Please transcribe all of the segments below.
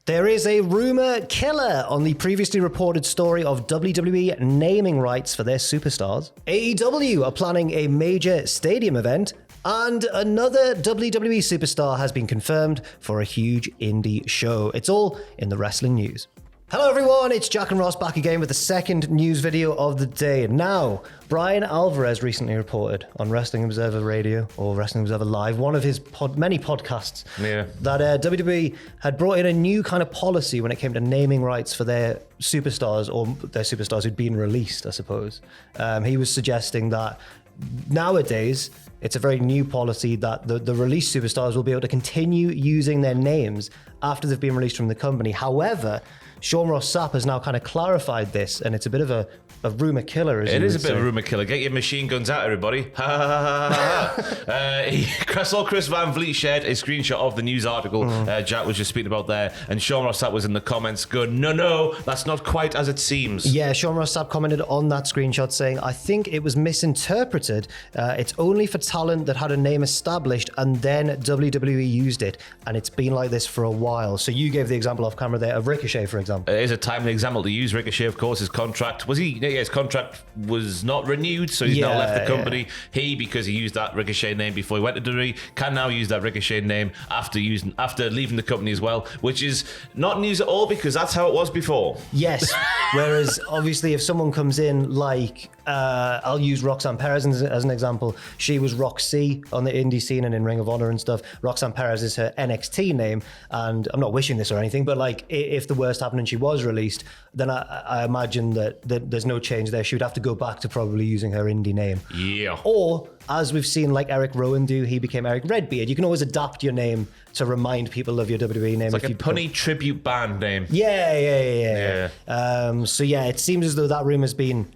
There is a rumor killer on the previously reported story of WWE naming rights for their superstars. AEW are planning a major stadium event, and another WWE superstar has been confirmed for a huge indie show. It's all in the wrestling news. Hello everyone, it's Jack and Ross back again with the second news video of the day. Now, Brian Alvarez recently reported on Wrestling Observer Radio, or Wrestling Observer Live, one of his many podcasts, that WWE had brought in a new kind of policy when it came to naming rights for their superstars, or their superstars who'd been released, I suppose. He was suggesting that nowadays, it's a very new policy that the released superstars will be able to continue using their names after they've been released from the company. However, Sean Ross Sapp has now kind of clarified this, and it's a bit of a rumor killer. It is a bit of a rumor killer. Get your machine guns out, everybody. Ha ha ha ha. Chris Van Vliet shared a screenshot of the news article Jack was just speaking about there, and Sean Ross Sapp was in the comments going, no, that's not quite as it seems. Yeah, Sean Ross Sapp commented on that screenshot saying, I think it was misinterpreted. It's only for talent that had a name established, and then WWE used it, and it's been like this for a while. So you gave the example off camera there of Ricochet, for example. It is a timely example to use. Ricochet, of course, his contract his contract was not renewed, so he's now left the company. He, because he used that Ricochet name before he went to WWE, can now use that Ricochet name after leaving the company as well, which is not news at all because that's how it was before. Yes. Whereas obviously if someone comes in like I'll use Roxanne Perez as an example. She was Roxy on the indie scene and in Ring of Honor and stuff. Roxanne Perez is her NXT name, and I'm not wishing this or anything, but like if the worst happened and she was released, then I imagine that there's no change there. She would have to go back to probably using her indie name. Yeah. Or, as we've seen like Eric Rowan do, he became Eric Redbeard. You can always adapt your name to remind people of your WWE name. It's like a punny tribute band name. Yeah. So yeah, it seems as though that rumor's been...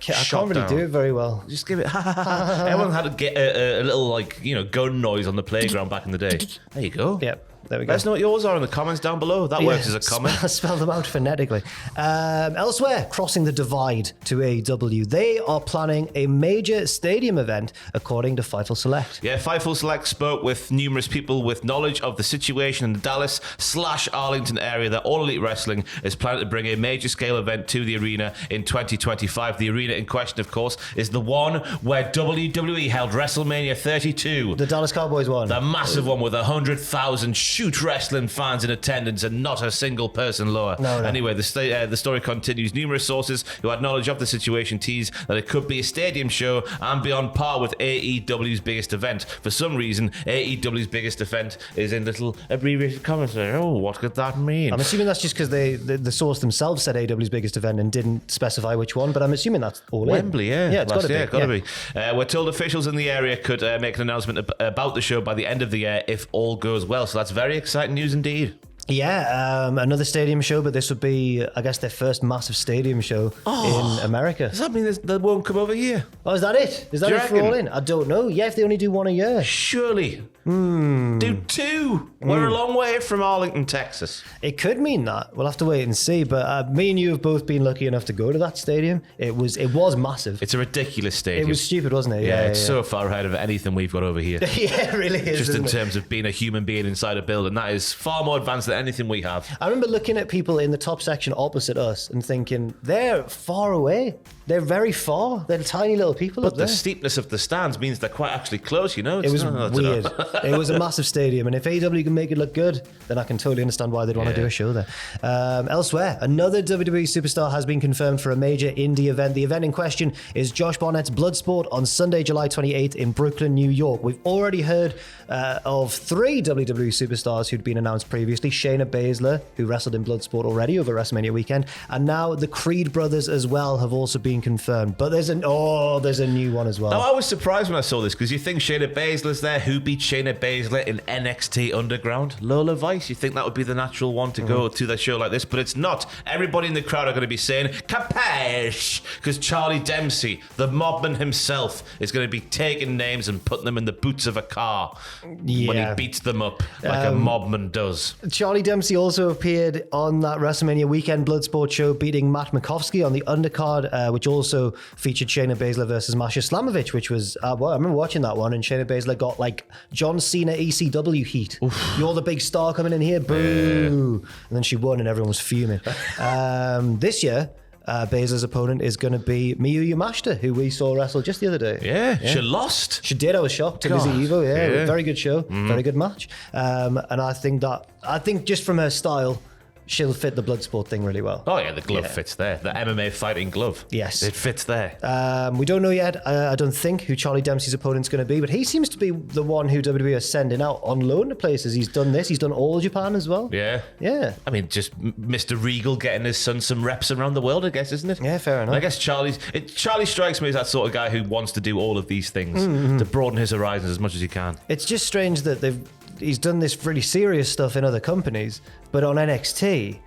I can't really do it very well. Just give it. Everyone had to get a little gun noise on the playground back in the day. There you go. Yep. There we go. Let us know what yours are in the comments down below. That works as a comment. Spell them out phonetically. Elsewhere, crossing the divide to AEW, they are planning a major stadium event, according to Fightful Select. Yeah, Fightful Select spoke with numerous people with knowledge of the situation in the Dallas/Arlington area that All Elite Wrestling is planning to bring a major scale event to the arena in 2025. The arena in question, of course, is the one where WWE held WrestleMania 32. The Dallas Cowboys one. The massive one with 100,000 shoot wrestling fans in attendance and not a single person lower. No. Anyway, the story continues. Numerous sources who had knowledge of the situation tease that it could be a stadium show and be on par with AEW's biggest event. For some reason, AEW's biggest event is in little abbreviated comments. Oh, what could that mean? I'm assuming that's just because the source themselves said AEW's biggest event and didn't specify which one, but I'm assuming that's all Wembley, in. yeah. It's got to be. We're told officials in the area could make an announcement about the show by the end of the year if all goes well. So that's very exciting news indeed. Yeah, another stadium show, but this would be, I guess, their first massive stadium show in America. Does that mean they won't come over here? Oh, is that it? Is that it for All In? I don't know. Yeah, if they only do one a year. Surely. Do two. We're a long way from Arlington, Texas. It could mean that. We'll have to wait and see. But me and you have both been lucky enough to go to that stadium. It was massive. It's a ridiculous stadium. It was stupid, wasn't it? Yeah, it's so far ahead of anything we've got over here. Yeah, it really is. Just in terms of being a human being inside a building, that is far more advanced than anything we have. I remember looking at people in the top section opposite us and thinking, they're far away. They're very far. They're tiny little people up there. But the steepness of the stands means they're quite actually close, you know? It was weird. It was a massive stadium, and if AEW can make it look good, then I can totally understand why they'd want to do a show there. Elsewhere, another WWE superstar has been confirmed for a major indie event. The event in question is Josh Barnett's Bloodsport on Sunday, July 28th in Brooklyn, New York. We've already heard of 3 WWE superstars who'd been announced previously. Shayna Baszler, who wrestled in Bloodsport already over WrestleMania weekend, and now the Creed brothers as well have also been confirmed. But there's a new one as well. Now, I was surprised when I saw this because you think Shayna Baszler's there. Who beat Shayna Baszler in NXT Underground? Lola Vice. You think that would be the natural one to go to the show like this, but it's not. Everybody in the crowd are going to be saying "Capesh," because Charlie Dempsey, the mobman himself, is going to be taking names and putting them in the boots of a car when he beats them up like a mobman does. Charlie Charlie Dempsey also appeared on that WrestleMania weekend Bloodsport show, beating Matt Makovsky on the undercard, which also featured Shayna Baszler versus Masha Slamovich, which was, well, I remember watching that one, and Shayna Baszler got like John Cena ECW heat. Oof. You're the big star coming in here, boo. And then she won and everyone was fuming. This year, Baszler's opponent is going to be Miyu Yamashita, who we saw wrestle just the other day. Yeah, she lost. She did. I was shocked. To Lizzie Evo. Yeah, very good show. Very good match. And I think just from her style, she'll fit the Bloodsport thing really well. Oh yeah, the glove fits there. The MMA fighting glove. Yes. It fits there. We don't know yet, I don't think, who Charlie Dempsey's opponent's going to be, but he seems to be the one who WWE are sending out on loan to places. He's done this. He's done all Japan as well. Yeah. Yeah. I mean, just Mr. Regal getting his son some reps around the world, I guess, isn't it? Yeah, fair enough. And I guess Charlie strikes me as that sort of guy who wants to do all of these things to broaden his horizons as much as he can. It's just strange that he's done this really serious stuff in other companies, but on NXT...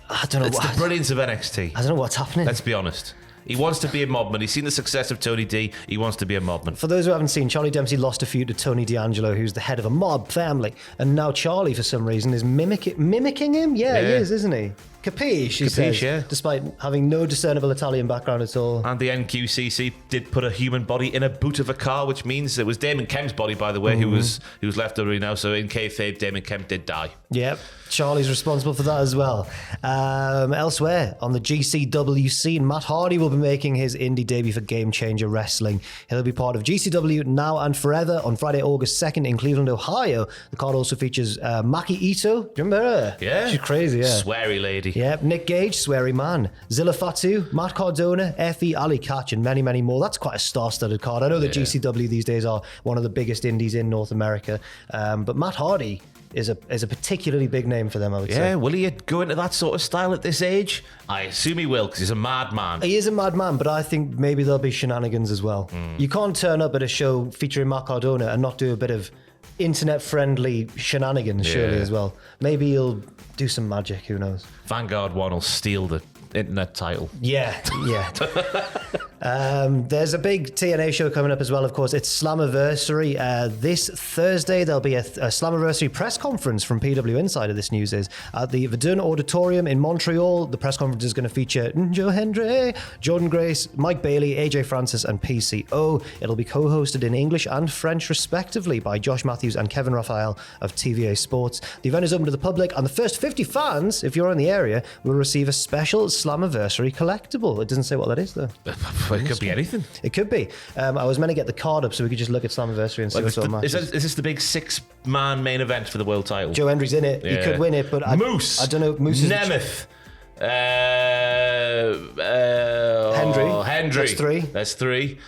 I don't know. It's the brilliance of NXT. I don't know what's happening. Let's be honest. He wants to be a mobman. He's seen the success of Tony D. He wants to be a mobman. For those who haven't seen, Charlie Dempsey lost a feud to Tony D'Angelo, who's the head of a mob family. And now Charlie, for some reason, is mimicking him? Yeah, he is, isn't he? Capiche, he says, yeah. Despite having no discernible Italian background at all. And the NQCC did put a human body in a boot of a car, which means it was Damon Kemp's body, by the way, who was left already now. So in kayfabe, Damon Kemp did die. Yep, Charlie's responsible for that as well. Elsewhere, on the GCW scene, Matt Hardy will be making his indie debut for Game Changer Wrestling. He'll be part of GCW Now and Forever on Friday, August 2nd in Cleveland, Ohio. The card also features Maki Ito. Do you remember her? Yeah. She's crazy, yeah. Sweary lady. Yep, Nick Gage, Sweary Man, Zilla Fatu, Matt Cardona, Effie, Ali Catch, and many, many more. That's quite a star-studded card. I know that GCW these days are one of the biggest indies in North America, but Matt Hardy is a particularly big name for them, I would say. Yeah, will he go into that sort of style at this age? I assume he will, because he's a madman. He is a madman, but I think maybe there'll be shenanigans as well. You can't turn up at a show featuring Matt Cardona and not do a bit of internet-friendly shenanigans, surely, as well. Maybe he'll do some magic, who knows. Vanguard 1 will steal the internet title. Yeah. There's a big TNA show coming up as well, of course. It's Slammiversary. This Thursday, there'll be a Slammiversary press conference from PW Insider, this news is, at the Verdun Auditorium in Montreal. The press conference is going to feature Joe Hendry, Jordan Grace, Mike Bailey, AJ Francis, and PCO. It'll be co-hosted in English and French, respectively, by Josh Matthews and Kevin Raphael of TVA Sports. The event is open to the public, and the first 50 fans, if you're in the area, will receive a special Slammiversary collectible. It doesn't say what that is, though. It could be anything. It could be. I was meant to get the card up so we could just look at Slammiversary and see what sort of matches. Is this the big 6-man main event for the world title? Joe Hendry's in it. He could win it, but Moose. I don't know. Moose is Nemeth. Hendry. That's three.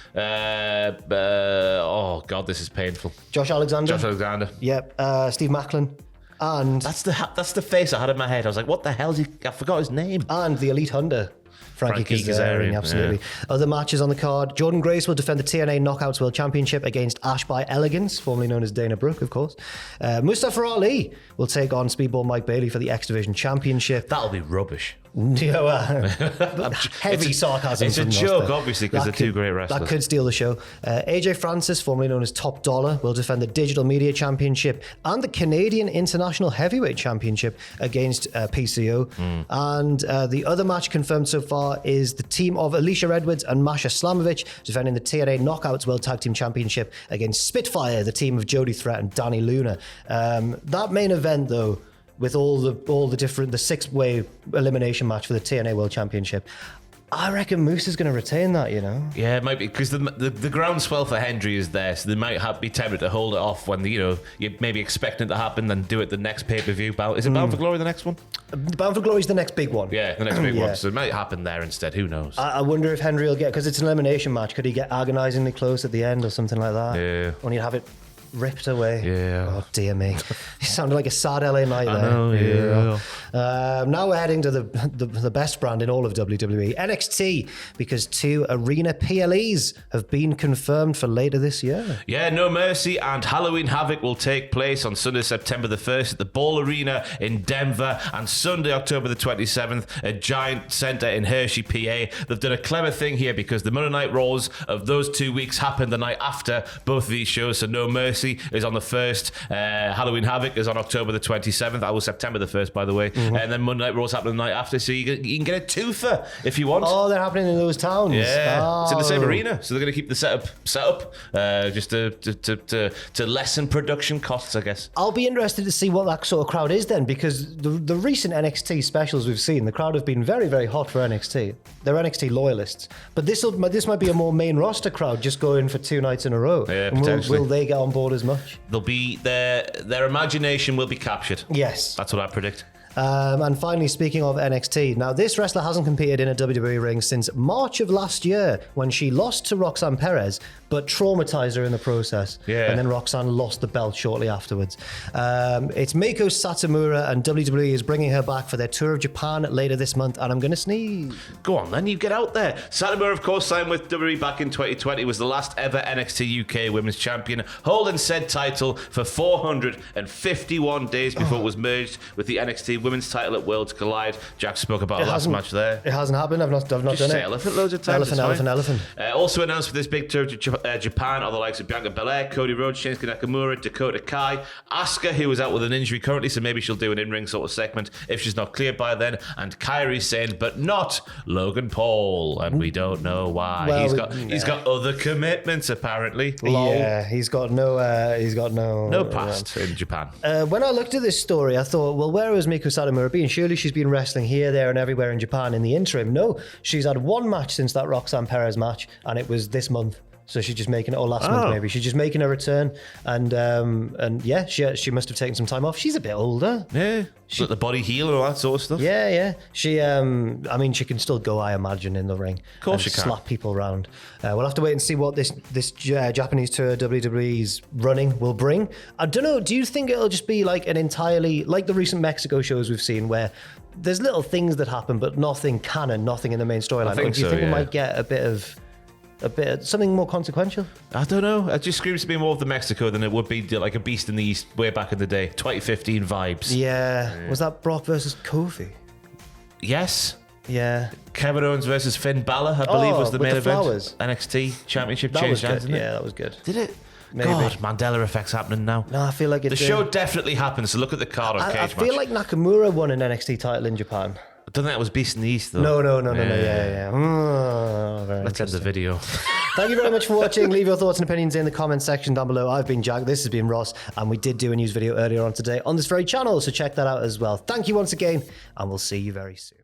Oh God, this is painful. Josh Alexander. Yep. Steve Macklin. And that's the face I had in my head. I was like, what the hell's he? I forgot his name. And the Elite Hunter. Frankie Kazarian, absolutely. Yeah. Other matches on the card. Jordan Grace will defend the TNA Knockouts World Championship against Ash by Elegance, formerly known as Dana Brooke, of course. Mustafa Ali will take on Speedball Mike Bailey for the X Division Championship. That'll be rubbish. Heavy sarcasm. It's a joke, obviously, because they're two great wrestlers. That could steal the show. AJ Francis, formerly known as Top Dollar, will defend the Digital Media Championship and the Canadian International Heavyweight Championship against PCO. And the other match confirmed so far is the team of Alicia Edwards and Masha Slamovich defending the TNA Knockouts World Tag Team Championship against Spitfire, the team of Jody Threat and Danny Luna. That main event, though, with all the different, the 6-way elimination match for the TNA World Championship, I reckon Moose is going to retain that, you know? Yeah, it might be, because the groundswell for Hendry is there, so they might be tempted to hold it off when, you're maybe expecting it to happen, then do it the next pay-per-view. Is it Bound for Glory the next one? Bound for Glory is the next big one. Yeah, the next big one, so it might happen there instead, who knows? I wonder if Hendry will get, because it's an elimination match, could he get agonisingly close at the end or something like that? Yeah. When you have it ripped away. Yeah. Oh, dear me. You sounded like a sad LA night there. I know, yeah. Now we're heading to the best brand in all of WWE, NXT, because 2 arena PLEs have been confirmed for later this year. Yeah, No Mercy and Halloween Havoc will take place on Sunday, September the 1st at the Ball Arena in Denver, and Sunday, October the 27th at Giant Center in Hershey, PA. They've done a clever thing here because the Monday Night Raws of those 2 weeks happened the night after both of these shows. So No Mercy is on the 1st, Halloween Havoc is on October the 27th. That was September the 1st, by the way. And then Monday Night Raws happened the night after, so you can get a twofer if you want. Oh, they're happening in those towns. Yeah, it's in the same arena, so they're going to keep the setup just to lessen production costs, I guess. I'll be interested to see what that sort of crowd is then, because the recent NXT specials we've seen, the crowd have been very, very hot for NXT. They're NXT loyalists, but this might be a more main roster crowd just going for 2 nights in a row. Yeah, and potentially. will they get on board as much? They'll be their imagination will be captured. Yes, that's what I predict. And finally, speaking of NXT, now this wrestler hasn't competed in a WWE ring since March of last year when she lost to Roxanne Perez, but traumatized her in the process. Yeah. And then Roxanne lost the belt shortly afterwards. It's Meiko Satomura, and WWE is bringing her back for their Tour of Japan later this month, and I'm going to sneeze. Go on then, you get out there. Satomura, of course, signed with WWE back in 2020, was the last ever NXT UK Women's Champion, holding said title for 451 days before it was merged with the NXT Women's title at Worlds Collide. Jack spoke about last match there. It hasn't happened. I've not Just done say it. elephant loads of times. Elephant. Also announced for this big tour of Japan are the likes of Bianca Belair, Cody Rhodes, Shinsuke Nakamura, Dakota Kai, Asuka, who is out with an injury currently, so maybe she'll do an in-ring sort of segment if she's not cleared by then, and Kairi Sane, but not Logan Paul, and we don't know why. Well, he's got other commitments apparently. Lol. Yeah, he's got no past in Japan. When I looked at this story, I thought, well, where was Meiko Satomura been? Surely she's been wrestling here, there, and everywhere in Japan in the interim. No, she's had 1 match since that Roxanne Perez match, and it was this month. So she's just making it, or last month maybe. She's just making a return, and yeah, she must have taken some time off. She's a bit older. Yeah, let the body heal and all that sort of stuff. Yeah. She, I mean, she can still go, I imagine, in the ring. Of course she can. Slap people around. We'll have to wait and see what this Japanese tour WWE's running will bring. I don't know. Do you think it'll just be like an entirely like the recent Mexico shows we've seen, where there's little things that happen, but nothing canon, nothing in the main storyline? Or do you think we might get a bit of something more consequential? I don't know. It just screams to me more of the Mexico than it would be like a Beast in the East way back in the day. 2015 vibes. Yeah. Was that Brock versus Kofi? Yes. Yeah. Kevin Owens versus Finn Balor, I believe, was the main event. Flowers. NXT Championship That changed was hands, good. didn't it? Yeah, that was good. Did it? Maybe. God, Mandela effect's happening now. No, I feel like it The did. show definitely happened, so look at the card on Cage I Match. feel like Nakamura won an NXT title in Japan. I don't think that was Beast in the East, though. No. Yeah. Let's end the video. Thank you very much for watching. Leave your thoughts and opinions in the comments section down below. I've been Jack. This has been Ross. And we did do a news video earlier on today on this very channel, so check that out as well. Thank you once again, and we'll see you very soon.